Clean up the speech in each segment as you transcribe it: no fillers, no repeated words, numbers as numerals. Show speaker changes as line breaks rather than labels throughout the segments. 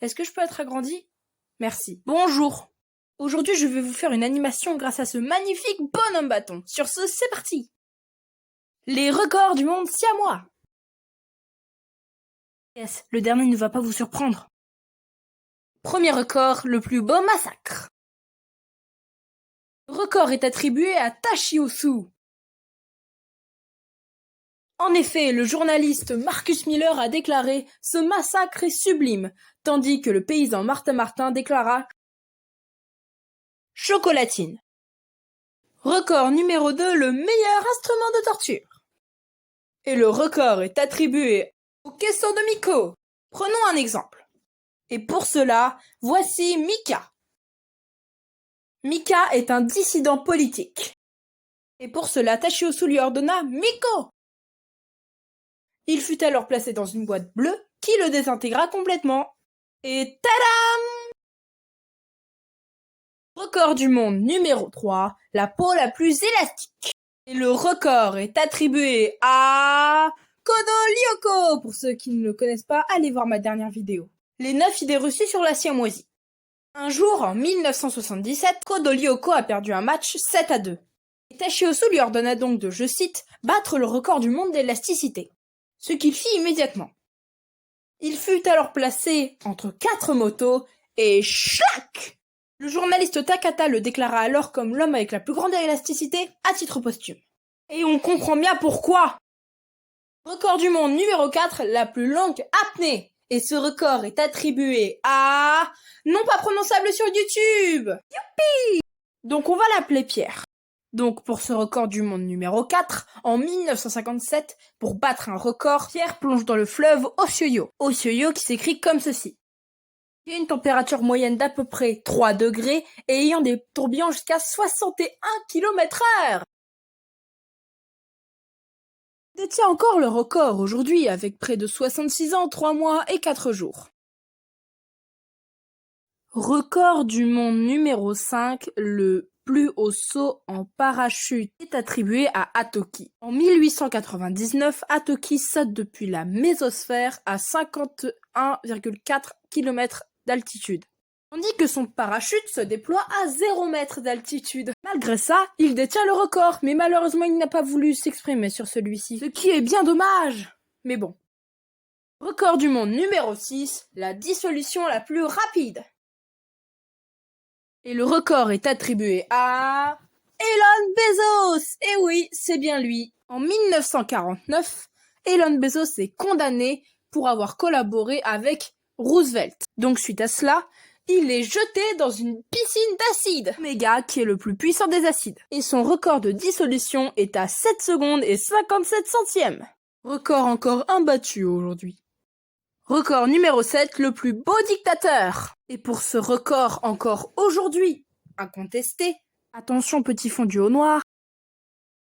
Est-ce que je peux être agrandi? Merci. Bonjour. Aujourd'hui, je vais vous faire une animation grâce à ce magnifique bonhomme bâton. Sur ce, c'est parti. Les records du monde siamois. Yes, le dernier ne va pas vous surprendre. Premier record, le plus beau massacre. Le record est attribué à Tachiosu. En effet, le journaliste Marcus Miller a déclaré « Ce massacre est sublime », tandis que le paysan Martin Martin déclara « Chocolatine ». Record numéro 2, le meilleur instrument de torture. Et le record est attribué au caisson de Miko. Prenons un exemple. Et pour cela, voici Mika. Mika est un dissident politique. Et pour cela, Tachiosu lui ordonna « Miko ». Il fut alors placé dans une boîte bleue qui le désintégra complètement. Et tadam! Record du monde numéro 3, la peau la plus élastique. Et le record est attribué à Kodo Lyoko. Pour ceux qui ne le connaissent pas, allez voir ma dernière vidéo. Les 9 idées reçues sur la siamoisie. Un jour, en 1977, Kodo Lyoko a perdu un match 7-2. Et Tachiosu lui ordonna donc de, je cite, battre le record du monde d'élasticité. Ce qu'il fit immédiatement. Il fut alors placé entre 4 motos et schlac! Le journaliste Takata le déclara alors comme l'homme avec la plus grande élasticité à titre posthume. Et on comprend bien pourquoi. Record du monde numéro 4, la plus longue apnée. Et ce record est attribué à... non pas prononçable sur YouTube. Youpi! Donc on va l'appeler Pierre. Donc pour ce record du monde numéro 4, en 1957, pour battre un record, Pierre plonge dans le fleuve Osyoyo. Osyoyo qui s'écrit comme ceci. Il y a une température moyenne d'à peu près 3 degrés et ayant des tourbillons jusqu'à 61 km/h. Il détient encore le record aujourd'hui avec près de 66 ans, 3 mois et 4 jours. Record du monde numéro 5, le plus haut saut en parachute est attribué à Hatoki. En 1899, Hatoki saute depuis la mésosphère à 51,4 km d'altitude, tandis que son parachute se déploie à 0 m d'altitude. Malgré ça, il détient le record, mais malheureusement il n'a pas voulu s'exprimer sur celui-ci, ce qui est bien dommage. Mais bon. Record du monde numéro 6, la dissolution la plus rapide. Et le record est attribué à Elon Bezos. Et oui, c'est bien lui. En 1949, Elon Bezos est condamné pour avoir collaboré avec Roosevelt. Donc suite à cela, il est jeté dans une piscine d'acide, Oméga qui est le plus puissant des acides. Et son record de dissolution est à 7 secondes et 57 centièmes. Record encore imbattu aujourd'hui. Record numéro 7, le plus beau dictateur. Et pour ce record encore aujourd'hui incontesté, attention petit fondu au noir,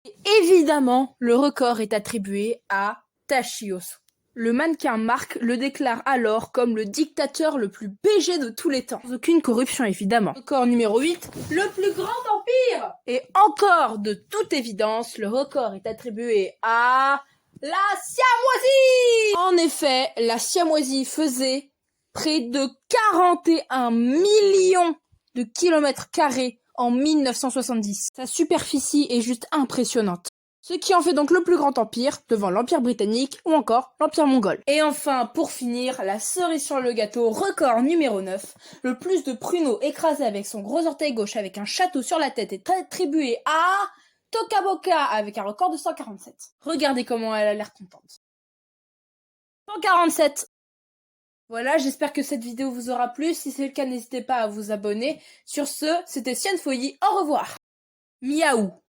et évidemment le record est attribué à Tachiosu. Le mannequin Marc le déclare alors comme le dictateur le plus BG de tous les temps. Sans aucune corruption évidemment. Record numéro 8, le plus grand empire. Et encore de toute évidence, le record est attribué à... la siamoisie! En effet, la siamoisie faisait près de 41 millions de kilomètres carrés en 1970. Sa superficie est juste impressionnante. Ce qui en fait donc le plus grand empire devant l'Empire britannique ou encore l'Empire mongol. Et enfin, pour finir, la cerise sur le gâteau, record numéro 9. Le plus de pruneaux écrasés avec son gros orteil gauche avec un château sur la tête est attribué à... Tokaboka avec un record de 147. Regardez comment elle a l'air contente. 147. Voilà, j'espère que cette vidéo vous aura plu. Si c'est le cas, n'hésitez pas à vous abonner. Sur ce, c'était Sienne Fouilly. Au revoir. Miaou.